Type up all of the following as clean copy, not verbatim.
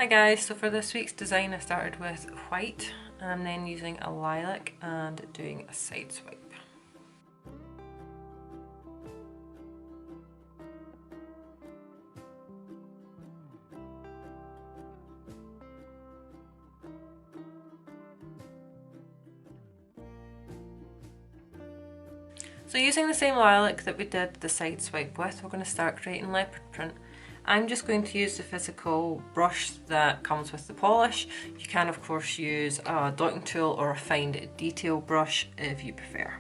Hi guys, so for this week's design I started with white and I'm then using a lilac and doing a side swipe. So using the same lilac that we did the side swipe with, we're going to start creating leopard print. I'm just going to use the physical brush that comes with the polish. You can of course use a dotting tool or a fine detail brush if you prefer.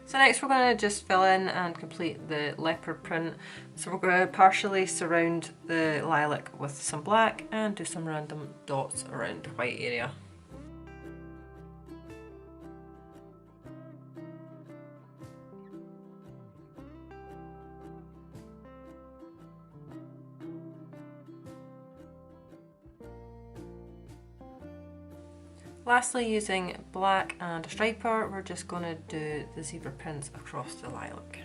So next we're going to just fill in and complete the leopard print. So we're going to partially surround the lilac with some black and do some random dots around the white area. Lastly, using black and a striper, we're just going to do the zebra prints across the lilac.